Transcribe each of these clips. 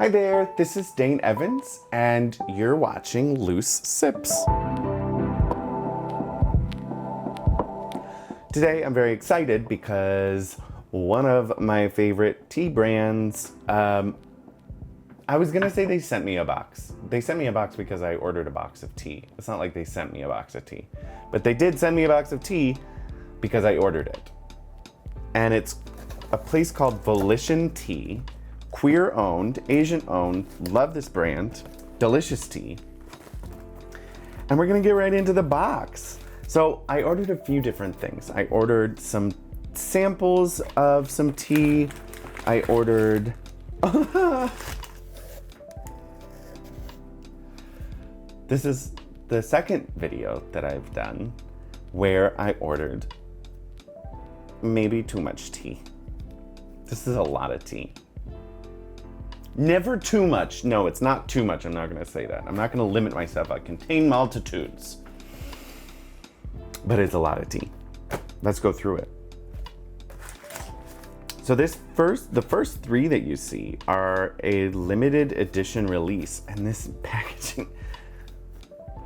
Hi there, this is Dain Evans, and you're watching Loose Sips. Today I'm very excited because one of my favorite tea brands, I was gonna say they sent me a box. They sent me a box because I ordered a box of tea. It's not like they sent me a box of tea, but they did send me a box of tea because I ordered it. And it's a place called Volition Tea. Queer owned, Asian owned, love this brand, delicious tea. And we're gonna get right into the box. So I ordered a few different things. I ordered some samples of some tea. I ordered, this is the second video that I've done where I ordered maybe too much tea. This is a lot of tea. Never too much. No, it's not too much. I'm not going to say that. I'm not going to limit myself. I contain multitudes. But it's a lot of tea. Let's go through it. So the first three that you see are a limited edition release. And this packaging,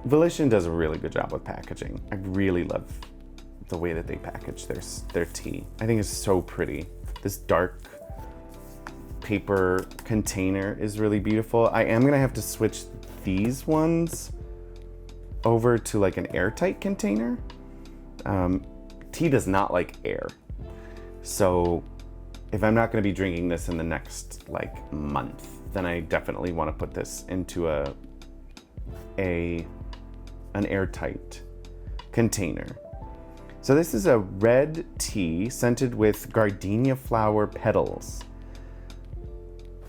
Volition does a really good job with packaging. I really love the way that they package their tea. I think it's so pretty. This dark paper container is really beautiful. I am gonna have to switch these ones over to like an airtight container. Tea does not like air. So if I'm not gonna be drinking this in the next like month, then I definitely wanna put this into an airtight container. So this is a red tea scented with gardenia flower petals.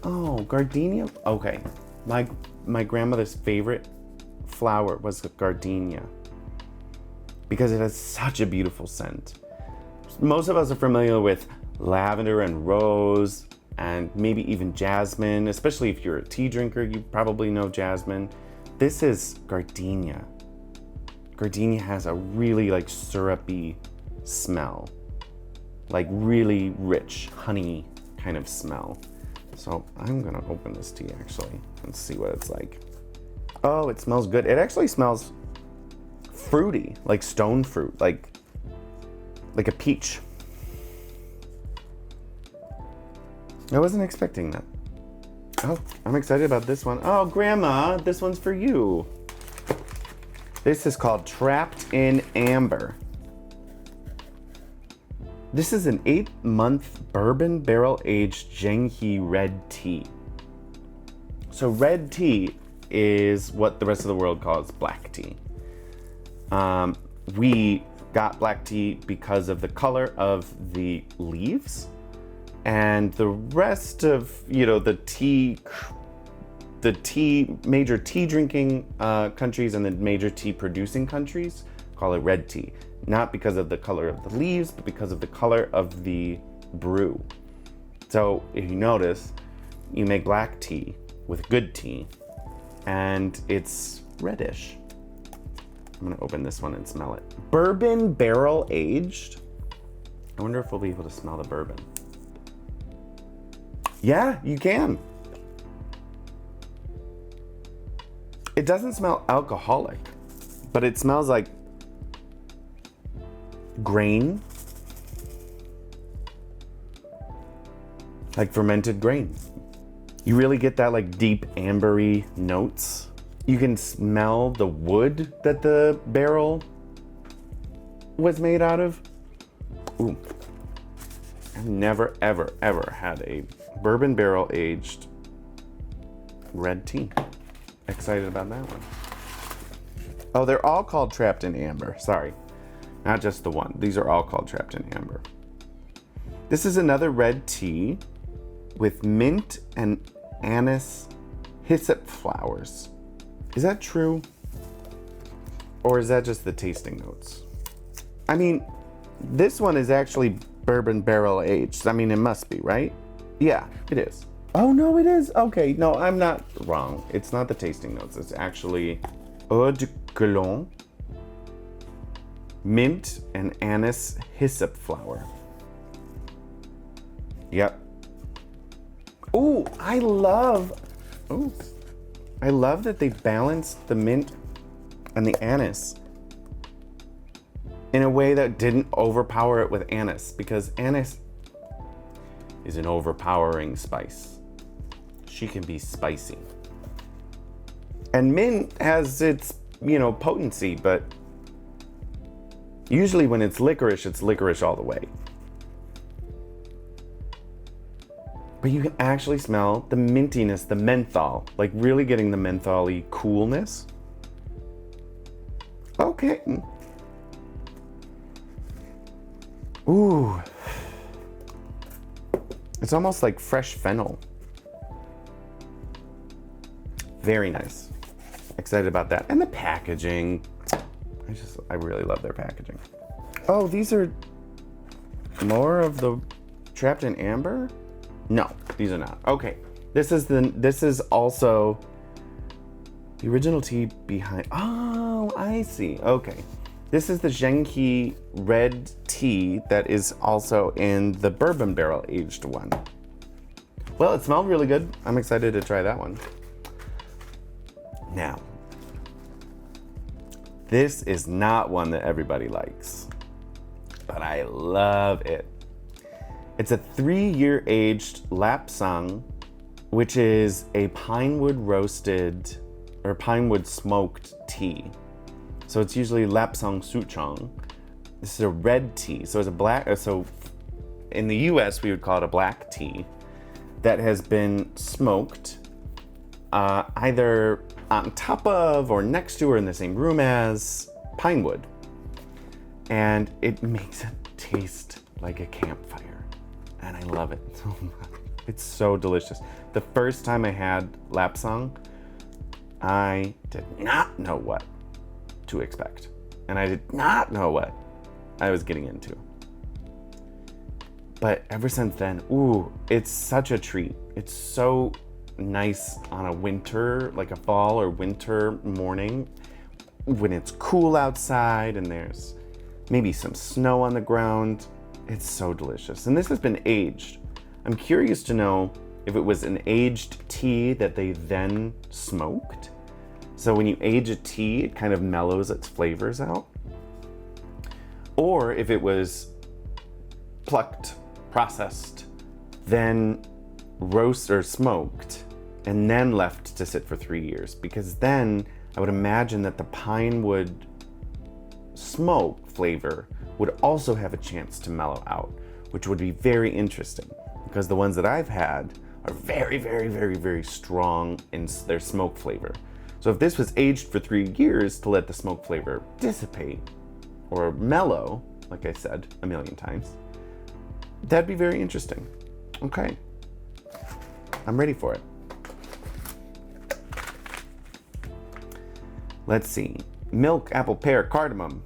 Oh, gardenia, okay. My grandmother's favorite flower was gardenia because it has such a beautiful scent. Most of us are familiar with lavender and rose and maybe even jasmine, especially if you're a tea drinker, you probably know jasmine. This is gardenia. Gardenia has a really like syrupy smell, like really rich honey kind of smell. So I'm gonna open this tea actually and see what it's like. Oh, it smells good. It actually smells fruity, like stone fruit, like a peach. I wasn't expecting that. Oh, I'm excited about this one. Oh, Grandma, this one's for you. This is called Trapped in Amber. This is an 8-month bourbon barrel-aged Zhenghe red tea. So red tea is what the rest of the world calls black tea. We got black tea because of the color of the leaves, and the rest of, the major tea drinking countries and the major tea producing countries call it red tea. Not because of the color of the leaves, but because of the color of the brew. So if you notice, you make black tea with good tea, and it's reddish. I'm gonna open this one and smell it. Bourbon barrel aged. I wonder if we'll be able to smell the bourbon. Yeah, you can. It doesn't smell alcoholic, but it smells like grain, like fermented grain. You really get that like deep ambery notes. You can smell the wood that the barrel was made out of. Ooh, I've never ever had a bourbon barrel aged red tea. Excited about that one. Oh, they're all called Trapped in Amber. Sorry. Not just the one. These are all called Trapped in Amber. This is another red tea with mint and anise hyssop flowers. Is that true? Or is that just the tasting notes? I mean, this one is actually bourbon barrel aged. I mean, it must be, right? Yeah, it is. Oh, no, it is. Okay, no, I'm not wrong. It's not the tasting notes. It's actually eau de cologne, mint and anise hyssop flower. Yep. Ooh, I love Oh, I love that they balanced the mint and the anise in a way that didn't overpower it with anise, because anise is an overpowering spice. She can be spicy. And mint has its, potency, but usually when it's licorice all the way. But you can actually smell the mintiness, the menthol, like really getting the menthol-y coolness. Okay. Ooh. It's almost like fresh fennel. Very nice. Excited about that. And the packaging. I really love their packaging. Oh, these are more of the Trapped in Amber? No, these are not. Okay. This is also the original tea behind. Oh, I see. Okay. This is the Genki red tea that is also in the bourbon barrel aged one. Well, it smelled really good. I'm excited to try that one. Now, this is not one that everybody likes, but I love it. It's a 3-year aged lapsang, which is a pinewood roasted or pinewood smoked tea. So it's usually lapsang souchong. This is a red tea. So it's a black, so in the US we would call it a black tea that has been smoked either on top of or next to or in the same room as pinewood. And it makes it taste like a campfire. And I love it so much. It's so delicious. The first time I had lapsang, I did not know what to expect. And I did not know what I was getting into. But ever since then, ooh, it's such a treat. It's so nice on a winter, like a fall or winter morning when it's cool outside and there's maybe some snow on the ground. It's so delicious. And this has been aged. I'm curious to know if it was an aged tea that they then smoked. So when you age a tea, it kind of mellows its flavors out. Or if it was plucked, processed, then roast or smoked, and then left to sit for 3 years. Because then I would imagine that the pinewood smoke flavor would also have a chance to mellow out, which would be very interesting because the ones that I've had are very, very, very, very strong in their smoke flavor. So if this was aged for 3 years to let the smoke flavor dissipate or mellow, like I said a million times, that'd be very interesting. Okay, I'm ready for it. Let's see. Milk, apple, pear, cardamom.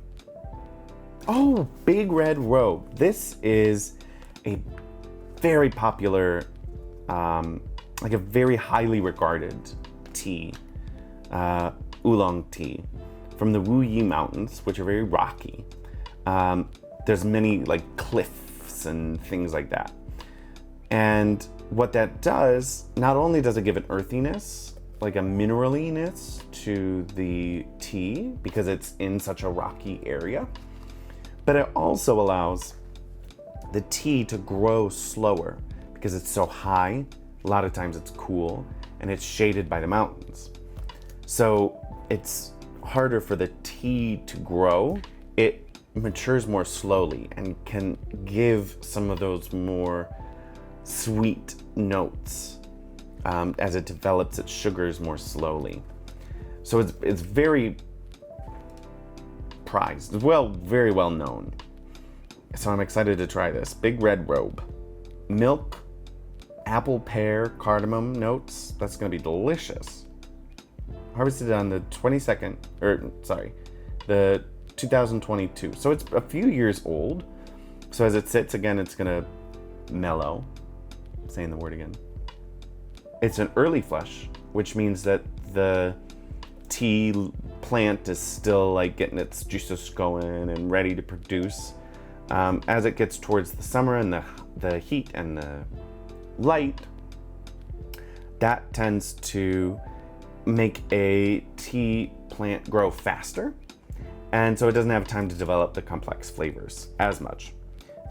Oh, Big Red Robe. This is a very popular, like a very highly regarded tea, oolong tea, from the Wuyi Mountains, which are very rocky. There's many like cliffs and things like that. And what that does, not only does it give an earthiness, like a mineraliness to the tea because it's in such a rocky area, but it also allows the tea to grow slower because it's so high. A lot of times it's cool and it's shaded by the mountains. So it's harder for the tea to grow. It matures more slowly and can give some of those more sweet notes as it develops its sugars more slowly. So it's very prized, very well known. So I'm excited to try this. Big Red Robe. Milk, apple, pear, cardamom notes. That's gonna be delicious. Harvested on the 2022. So it's a few years old. So as it sits again, it's gonna mellow. I'm saying the word again. It's an early flush, which means that the tea plant is still like getting its juices going and ready to produce. As it gets towards the summer and the heat and the light, that tends to make a tea plant grow faster. And so it doesn't have time to develop the complex flavors as much.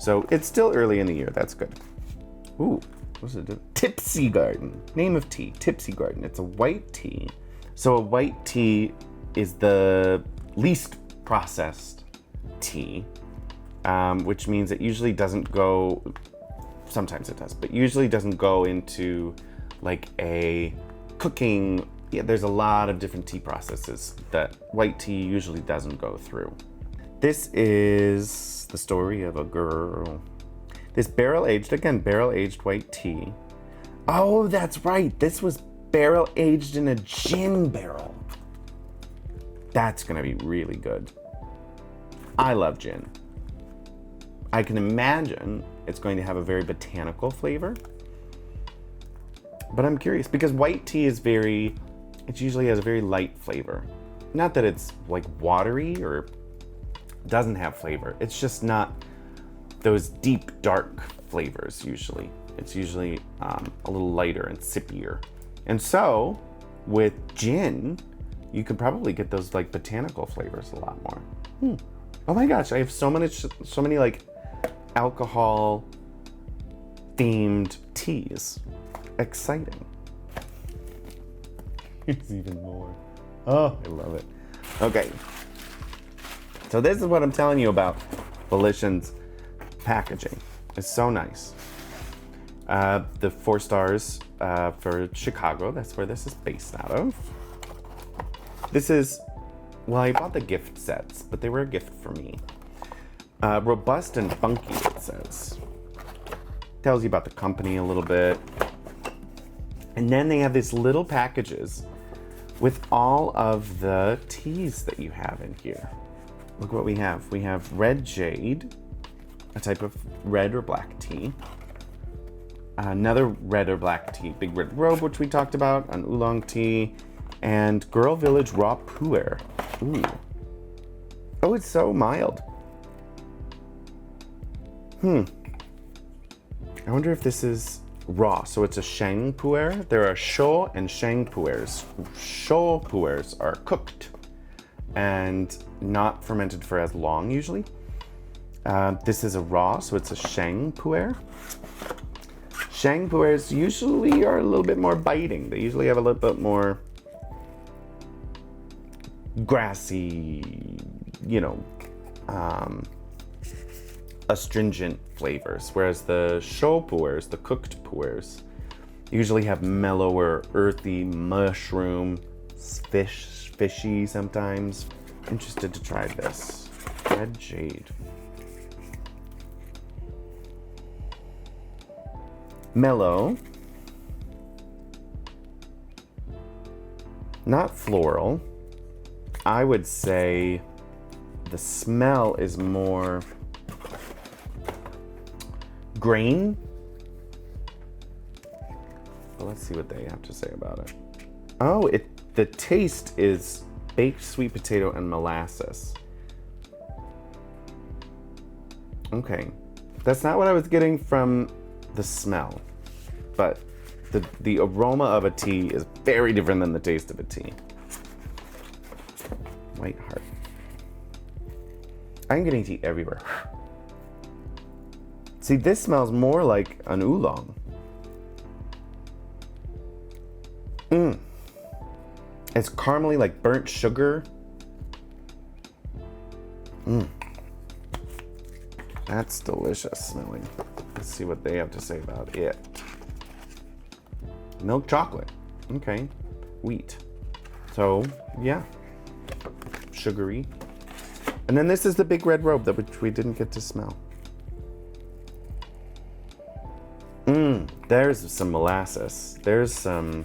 So it's still early in the year. That's good. Ooh, what's it do? Tipsy Garden. Name of tea, Tipsy Garden. It's a white tea. So a white tea is the least processed tea, which means it usually doesn't go, sometimes it does, but usually doesn't go into like a cooking. Yeah, there's a lot of different tea processes that white tea usually doesn't go through. This is the story of a girl. This barrel-aged, again, barrel-aged white tea. Oh, that's right. This was barrel-aged in a gin barrel. That's gonna be really good. I love gin. I can imagine it's going to have a very botanical flavor. But I'm curious because white tea is it usually has a very light flavor. Not that it's like watery or doesn't have flavor. It's just not those deep, dark flavors usually. It's usually a little lighter and sippier. And so with gin, you could probably get those like botanical flavors a lot more. Oh my gosh, I have so many like alcohol themed teas. Exciting. Here's even more. Oh, I love it. Okay. So this is what I'm telling you about Volition's packaging. It's so nice. The 4 stars for Chicago. That's where this is based out of. This is, well, I bought the gift sets, but they were a gift for me. Robust and funky, it says. Tells you about the company a little bit. And then they have these little packages with all of the teas that you have in here. Look what we have. We have red jade, a type of red or black tea. Another red or black tea, big red robe, which we talked about, an oolong tea, and Girl Village raw pu'er. Ooh. Oh, it's so mild. I wonder if this is raw. So it's a sheng pu'er. There are sho and sheng pu'ers. Sho pu'ers are cooked and not fermented for as long usually. This is a raw, so it's a sheng pu'er. Sheng pu'ers usually are a little bit more biting. They usually have a little bit more grassy, astringent flavors, whereas the sho pu'ers, the cooked pu'ers, usually have mellower, earthy, mushroom, fishy sometimes. Interested to try this. Red jade. Mellow. Not floral. I would say the smell is more grain. But let's see what they have to say about it. Oh, the taste is baked sweet potato and molasses. Okay. That's not what I was getting from the smell, but the aroma of a tea is very different than the taste of a tea. White heart. I'm getting tea everywhere. See, this smells more like an oolong. It's caramely, like burnt sugar. That's delicious smelling. Let's see what they have to say about it. Milk chocolate. Okay. Wheat. So, yeah. Sugary. And then this is the big red robe, which we didn't get to smell. There's some molasses. There's some...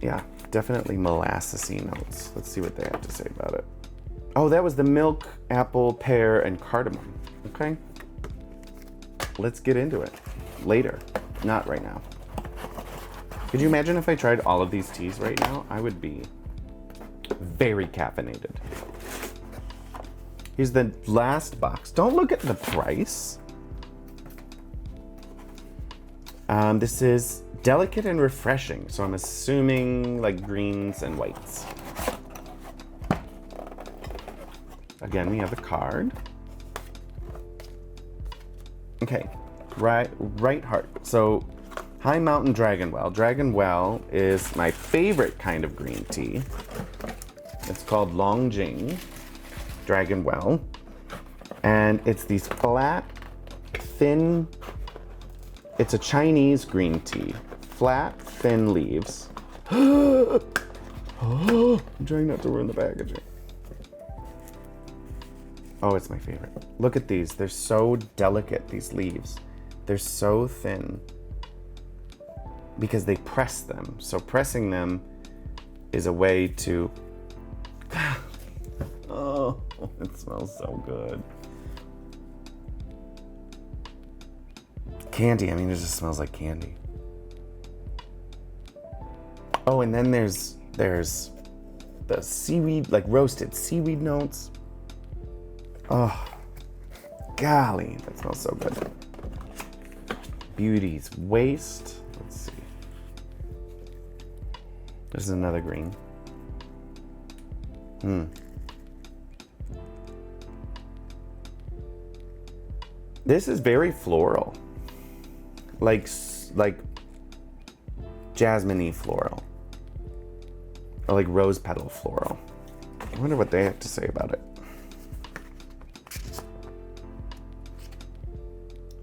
Yeah, definitely molassesy notes. Let's see what they have to say about it. Oh, that was the milk, apple, pear, and cardamom. Okay. Let's get into it. Later. Not right now. Could you imagine if I tried all of these teas right now? I would be very caffeinated. Here's the last box. Don't look at the price. This is delicate and refreshing, so I'm assuming like greens and whites. Again, we have the card. Okay, right heart. So, High Mountain Dragon Well. Dragon Well is my favorite kind of green tea. It's called Longjing Dragon Well. And it's these flat, thin, it's a Chinese green tea. Flat, thin leaves. I'm trying not to ruin the packaging. Oh, it's my favorite. Look at these. They're so delicate, these leaves. They're so thin because they press them. So pressing them is a way to... Oh, it smells so good. Candy. I mean, it just smells like candy. Oh, and then there's the seaweed, like roasted seaweed notes. Oh, golly, that smells so good. Beauty's Waste. Let's see. This is another green. This is very floral. Like jasmine-y floral. Or like rose petal floral. I wonder what they have to say about it.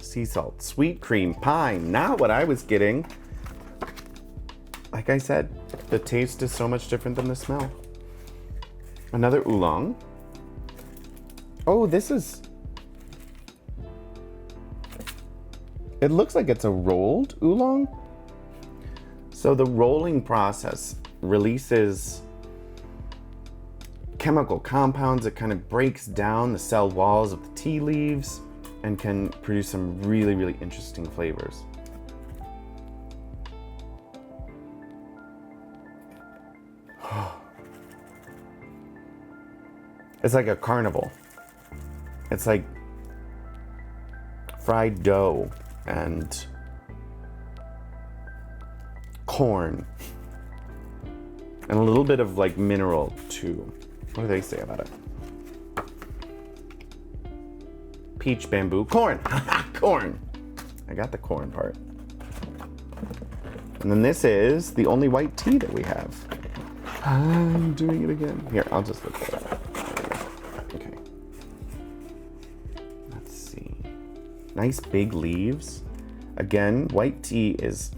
Sea salt, sweet cream, pine. Not what I was getting. Like I said, the taste is so much different than the smell. Another oolong. Oh, this is... It looks like it's a rolled oolong. So the rolling process releases chemical compounds. It kind of breaks down the cell walls of the tea leaves and can produce some really, really interesting flavors. It's like a carnival. It's like fried dough and corn and a little bit of like mineral too. What do they say about it? Peach, bamboo, corn. Corn. I got the corn part. And then this is the only white tea that we have. I'm doing it again. Here, I'll just look at it. Okay. Let's see. Nice big leaves. Again, white tea is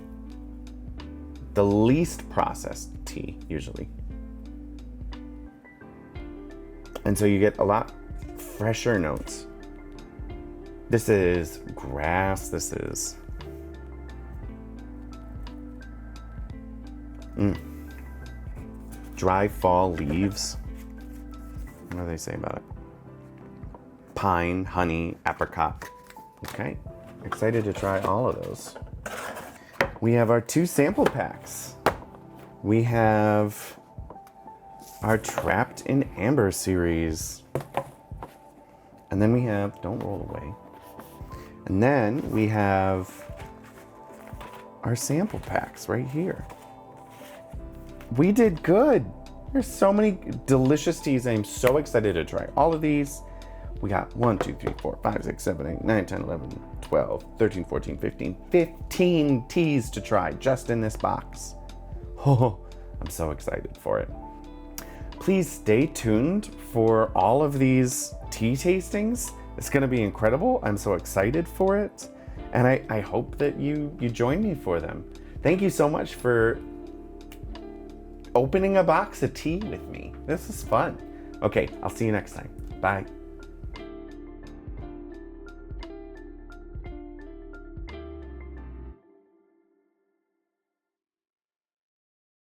the least processed tea, usually. And so you get a lot fresher notes. This is grass. This is... dry fall leaves. What do they say about it? Pine, honey, apricot. Okay, excited to try all of those. We have our 2 sample packs. We have our Trapped in Amber series. And then we have, don't roll away. And then we have our sample packs right here. We did good. There's so many delicious teas. I'm so excited to try all of these. We got 1, 2, 3, 4, 5, 6, 7, 8, 9, 10, 11, 12, 13, 14, 15, 15 teas to try just in this box. Oh, I'm so excited for it. Please stay tuned for all of these tea tastings. It's gonna be incredible. I'm so excited for it. And I hope that you join me for them. Thank you so much for opening a box of tea with me. This is fun. Okay, I'll see you next time. Bye.